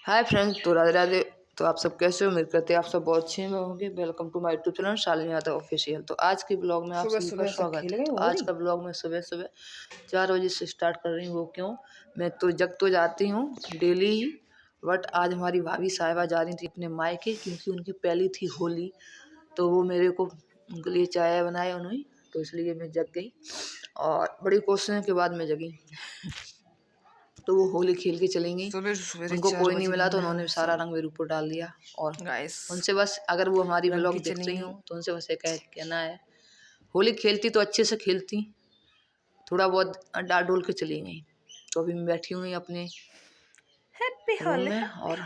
Hi friends, तो राधे राधे। तो आप सब कैसे हो? उम्मीद करते हैं आप सब बहुत अच्छे में होंगे। Welcome to my YouTube channel Shalini Yadav official. तो आज के ब्लॉग में आप सभी का स्वागत है। तो आज का ब्लॉग मैं सुबह सुबह 4 बजे से स्टार्ट कर रही हूँ। वो क्यों? मैं तो जग तो जाती हूँ डेली ही, बट आज हमारी भाभी साहिबा जा रही थी अपने मायके, क्योंकि उनकी पहली थी होली। तो वो मेरे को उनके लिए चाय बनाए उन्होंने, तो इसलिए मैं जग गई और बड़ी कोशिशों के बाद मैं जगी। तो वो होली खेल के चलेंगी। उनको कोई नहीं मिला तो उन्होंने सारा रंग मेरे ऊपर डाल दिया। और उनसे बस, अगर वो हमारी ब्लॉग देख रही हो तो उनसे बस एक कहना है, होली खेलती तो अच्छे से खेलती, थोड़ा बहुत डाल डोल के चली गई। तो अभी मैं बैठी हुई अपने रूम में। और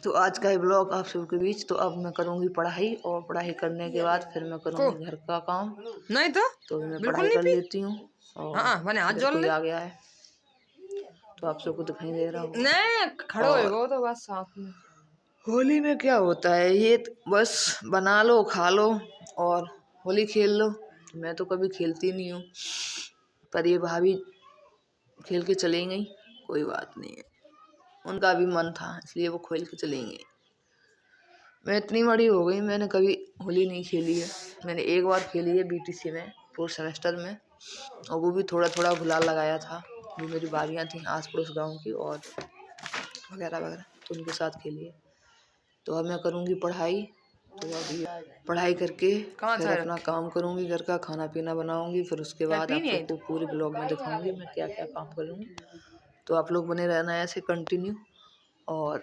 तो आज का ही ब्लॉग आप सबके बीच। तो अब मैं करूँगी पढ़ाई, और पढ़ाई करने के बाद फिर मैं करूँगी घर का काम। नहीं तो मैं पढ़ाई कर लेती हूँ। और मैंने हाथ कोई आ गया है तो आप सबको दिखाई दे रहा हूँ। नहीं खड़ो हो तो बस साथ में। होली में क्या होता है, ये बस बना लो, खा लो और होली खेल लो। मैं तो कभी खेलती नहीं हूँ, पर ये भाभी खेल के चली गई। कोई बात नहीं है, उनका भी मन था इसलिए वो खेल के चली गई। मैं इतनी बड़ी हो गई, मैंने कभी होली नहीं खेली है। मैंने एक बार खेली है बीटीसी में, 4th सेमेस्टर में, और वो भी थोड़ा थोड़ा गुलाल लगाया था। जो मेरी बारियाँ थी आस पड़ोस गाँव की और वगैरह वगैरह, तो उनके साथ खेली है। तो अब मैं करूँगी पढ़ाई। तो अभी पढ़ाई करके फिर अपना काम करूँगी, घर का खाना पीना बनाऊँगी। फिर उसके बाद आप सबको पूरे ब्लॉग में दिखाऊँगी मैं क्या क्या काम करूँगी। तो आप लोग बने रहना ऐसे कंटिन्यू। और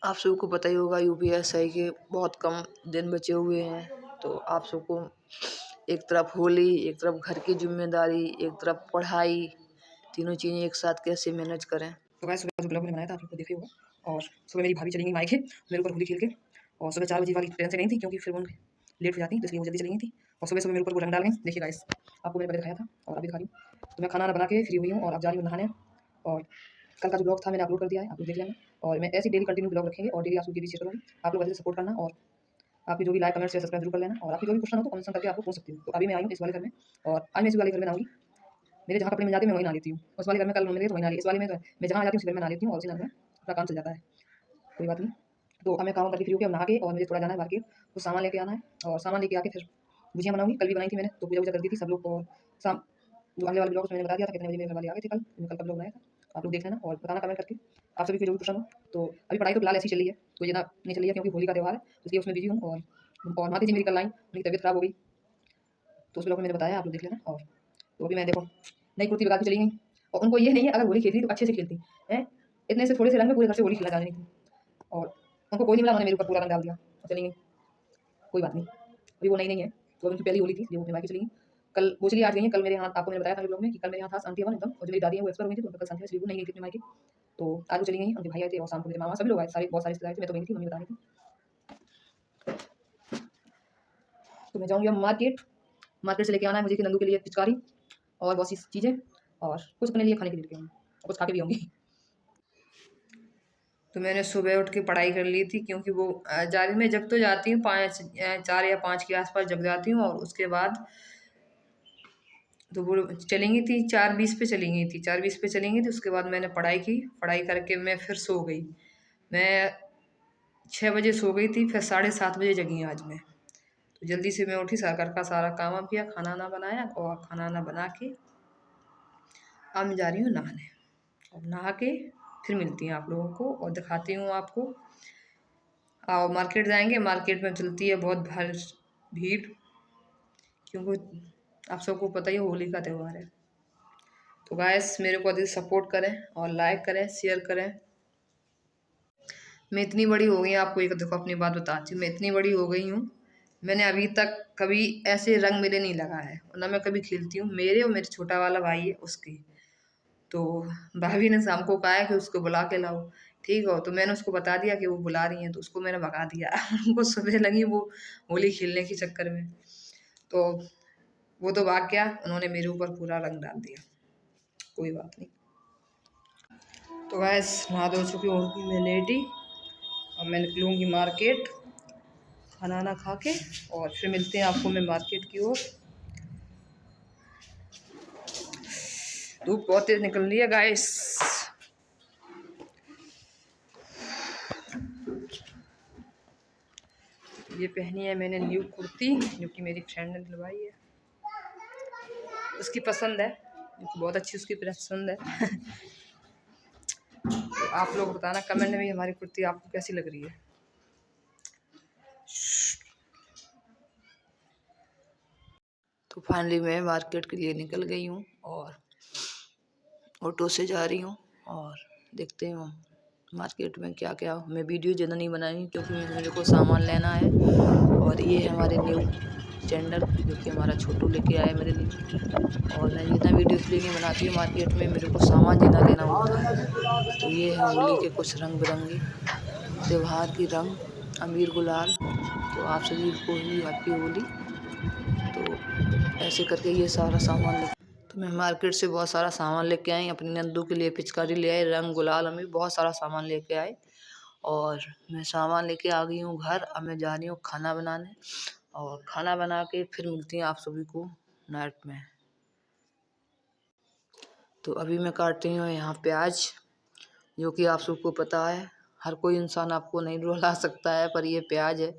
आप सबको पता ही होगा यूपीएससी के बहुत कम दिन बचे हुए हैं। तो आप सबको एक तरफ होली, एक तरफ घर की जिम्मेदारी, एक तरफ पढ़ाई, तीनों चीज़ें एक साथ कैसे मैनेज करें। तो गाइस सुबह जो ब्लॉग मैंने बनाया था आप लोग को देखे होगा। और सुबह मेरी भाभी चली गई मायके मेरे ऊपर होली खेल के। और सुबह 4 बजे वाली ट्रेन से नहीं थी, क्योंकि फिर वो लेट हो जाती तो इसलिए वो जल्दी चली गई थी। और सुबह सुबह मेरे ऊपर वो रंग डाल गई। देखिए गाइस, आपको मैंने पहले दिखाया था और अभी दिखा रही हूँ। तो मैं खाना बना के फ्री हुई हूँ और अब जा रही हूँ नहाने। और कल का जो ब्लॉग था मैंने अपलोड कर दिया है, आप लोग देख लेना। और मैं ऐसे डेली कंटिन्यू ब्लॉग रखेंगे और डेली आप लोग भी शेयर करूँगी। आप लोग अच्छे से सपोर्ट करना और आपकी जो भी लाइक कमेंट शेयर सब्सक्राइब जरूर कर लेना। और आपकी जो भी क्वेश्चन हो तो कमेंट करके आप लोग पूछ सकते हो। तो अभी मैं आई हूँ इस वाले घर में, और आज मैं इस वाले घर में आऊँगी। मेरे जहाँ कपड़े मिल जाते हैं मैं वहीं नहा लेती हूँ। उस वाले घर में कल मिले तो वहीं नहा ली। इस वाले में तो मैं जहाँ आ जाती हूँ उस घर में नहा लेती हूँ और उसी घर में अपना काम चल जाता है। कोई बात नहीं। तो अब मैं काम करके फ्री होकर नहा के, और मुझे थोड़ा जाना है मार्केट, कुछ सामान लेके आना है। और सामान लेके आके फिर भुजिया बनाऊंगी। कल भी बनाई थी मैंने, तो पूजा वूजा कर दी थी सब लोग। और शाम जो अगले वाले ब्लॉग में मैंने बता दिया था कितने बजे मेरे घर वाले आ गए थे कल। मैंने कल का ब्लॉग बनाया था, आप लोग देख लेना और बताना कमेंट करके आप सभी को जो भी क्वेश्चन हो। तो अभी पढ़ाई तो फिलहाल ऐसी चली है, कोई ज़्यादा नहीं चली है क्योंकि होली का त्यौहार है, इसलिए उसमें बिजी हूँ। और माती जी मेरी कल आई, उनकी तबीयत खराब हो गई, तो उस ब्लॉग में मैंने बताया, आप लोग देख लेना। और तो अभी मैं देखो नई कुर्ती लगा के चली गई। और उनको ये नहीं है, अगर होली खेलती तो अच्छे से खेलती है, इतने से थोड़े से रंग में पूरे घर से होली खेला जा रही थी। और उनको कोई नहीं मिला, उन्होंने मेरे ऊपर पूरा रंग डाल दिया और चली गई। कोई बात नहीं, अभी वो नई नहीं है, तो उनकी पहली होली थी, वो अपने मायके चली गई। कल वो चली आज गई है। कल मेरे यहाँ आपको मैंने बताया था ब्लॉग में कि कल मेरे यहाँ था शांति वन एकदम, और जो मेरी दादी है वो एक्सपायर हो गई थी, तो कल शांति इसलिए वो नहीं गई थी अपने मायके। तो आज वो चली गई, उनके भाई आए थे और शाम को मेरे मामा सभी लोग आए, सारे बहुत सारे रिश्तेदार थे। मैं तो गई थी, मम्मी बता रही थी। तो मैं जाऊँगी अब मार्केट। मार्केट से लेके आना है मुझे कि नंदू के लिए पिचकारी और बहुत सी चीज़ें, और कुछ अपने लिए खाने के लिए लेके आऊँगी और कुछ खा के भी आऊँगी। तो मैंने सुबह उठ के पढ़ाई कर ली थी, क्योंकि वो जारी में जग तो जाती हूँ 4 या 5 के आसपास जग जाती हूँ। और उसके बाद तो वो चलेंगी थी 4:20 पे चली गई थी, 4:20 पे चली गई थी। उसके बाद मैंने पढ़ाई की, पढ़ाई करके मैं फिर सो गई। मैं 6 बजे सो गई थी, फिर 7:30 बजे जगी आज मैं। तो जल्दी से मैं उठी, घर का सारा काम वाम किया, खाना ना बनाया, और खाना ना बना के अब मैं जा रही हूँ नहाने। अब नहा के फिर मिलती हूँ आप लोगों को और दिखाती हूँ आपको। और मार्केट जाएंगे, मार्केट में चलती है बहुत भीड़, क्योंकि आप सबको पता ही है होली का त्यौहार है। तो गाइस मेरे को अधिक सपोर्ट करें और लाइक करें, शेयर करें। मैं इतनी बड़ी हो गई, आपको एक देखो अपनी बात बताती हूँ, मैं इतनी बड़ी हो गई हूँ, मैंने अभी तक कभी ऐसे रंग मेरे नहीं लगा है, और ना मैं कभी खेलती हूँ। मेरे और मेरे छोटा वाला भाई है उसके, तो भाभी ने शाम को कहा है कि उसको बुला के लाओ। ठीक हो, तो मैंने उसको बता दिया कि वो बुला रही हैं, तो उसको मैंने भगा दिया। उनको सुबह लगी वो होली खेलने के चक्कर में, तो वो तो भाग गया, उन्होंने मेरे ऊपर पूरा रंग डाल दिया। कोई बात नहीं। तो गैस नहा धो चुकी हूँ मैं लेटी, और मैं निकलूँगी मार्केट खाना ना खा के, और फिर मिलते हैं आपको मैं मार्केट की ओर। धूप बहुत तेज निकल रही है गाइस। ये पहनी है मैंने न्यू कुर्ती, जो कि मेरी फ्रेंड ने दिलवाई है, उसकी पसंद है, बहुत अच्छी उसकी पसंद है। तो आप लोग बताना कमेंट में हमारी कुर्ती आपको कैसी लग रही है। तो फाइनली मैं मार्केट के लिए निकल गई हूँ और ऑटो से जा रही हूँ और देखते हूँ मार्केट में क्या क्या। मैं वीडियो ज़्यादा नहीं बनाई क्योंकि मेरे को सामान लेना है। और ये है हमारे न्यू स्टैंडर्ड, जो कि हमारा छोटू लेके आया मेरे लिए। और मैं जितना वीडियो इसलिए नहीं बनाती हूँ, मार्केट में मेरे को सामान जितना लेना होता है। तो ये है होली के कुछ रंग बिरंगे त्यौहार की रंग, अबीर गुलाल। तो आप सभी को ही हैप्पी होली। तो ऐसे करके ये सारा सामान तो मैं मार्केट से बहुत सारा सामान लेके आई। अपनी नंदू के लिए पिचकारी ले आए, रंग गुलाल, अमीर, बहुत सारा सामान लेके आए। और मैं सामान लेके आ गई हूँ घर। अब मैं जा रही हूँ खाना बनाने और खाना बना के फिर मिलती हैं आप सभी को नाइट में। तो अभी मैं काटती हूँ यहाँ प्याज, जो कि आप सबको पता है हर कोई इंसान आपको नहीं रुला सकता है, पर ये प्याज है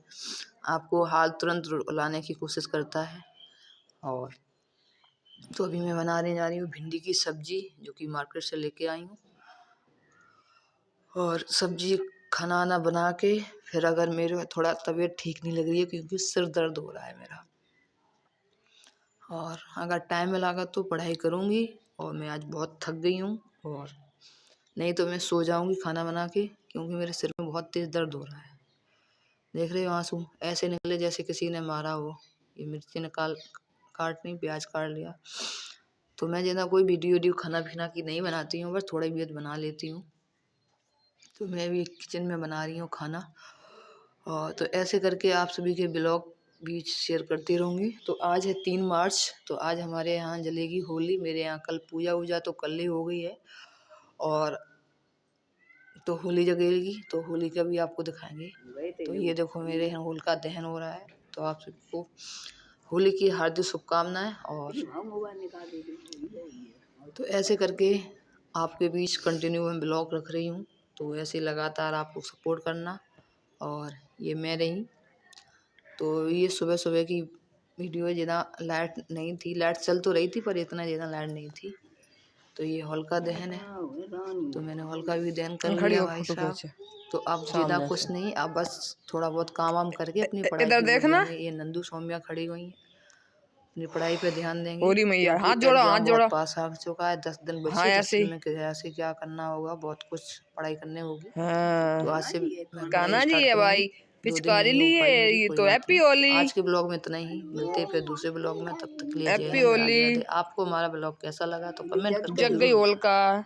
आपको हाल तुरंत रुलाने की कोशिश करता है। और तो अभी मैं बनाने जा रही हूँ भिंडी की सब्जी, जो कि मार्केट से लेके आई हूँ। और सब्जी खाना वाना बना के फिर अगर मेरे थोड़ा तबीयत ठीक नहीं लग रही है क्योंकि सिर दर्द हो रहा है मेरा, और अगर टाइम मिलेगा तो पढ़ाई करूँगी। और मैं आज बहुत थक गई हूँ, और नहीं तो मैं सो जाऊँगी खाना बना के, क्योंकि मेरे सिर में बहुत तेज़ दर्द हो रहा है। देख रहे हो आंसू ऐसे निकले जैसे किसी ने मारा हो। ये मिर्ची ने काट नहीं, प्याज काट लिया। तो मैं ज़्यादा कोई वीडियो खाना पीना की नहीं बनाती हूँ, बस थोड़ा बहुत बना लेती हूँ। तो मैं भी किचन में बना रही हूँ खाना। और तो ऐसे करके आप सभी के ब्लॉग भी शेयर करती रहूँगी। तो आज है 3 मार्च, तो आज हमारे यहाँ जलेगी होली। मेरे यहाँ कल पूजा वूजा तो कल ही हो गई है, और तो होली जगेगी, तो होली का भी आपको दिखाएंगे। तो ये देखो मेरे यहाँ होलिका दहन हो रहा है। तो आप सबको होली की हार्दिक शुभकामनाएं। और तो ऐसे करके आपके बीच कंटिन्यू मैं ब्लॉग रख रही हूँ। तो ऐसे लगातार आप लोग सपोर्ट करना। और ये मैं रही, तो ये सुबह सुबह की वीडियो है। ज़्यादा लाइट नहीं थी, लाइट चल तो रही थी पर इतना ज़्यादा लाइट नहीं थी। तो ये होलिका दहन है, तो मैंने होलिका भी दहन कर लिया भाई साहब। तो अब ज़्यादा कुछ नहीं, अब बस थोड़ा बहुत काम वाम करके अपनी पढ़ाई इधर देखना। ये नंदू सौम्या खड़ी हुई है, अपनी पढ़ाई पे ध्यान देंगे। होली मैया, हाथ जोड़ो, एग्जाम हाथ जोड़ो। बहुत पास आ चुका है, 10 दिन बचे। हाँ, ऐसे ही। कैसे क्या करना होगा, बहुत कुछ पढ़ाई करने होगी। हाँ। तो आज से कान्हा जी है भाई, पिचकारी लिए, ये तो हैप्पी होली। आज के ब्लॉग में इतना ही, मिलते हैं फिर दूसरे ब्लॉग में। तब तक के लिए जय हैप्पी हिंद, राधे होली। राधे। आपको हमारा ब्लॉग कैसा लगा तो कमेंट करके जग गई जरूर होलिका।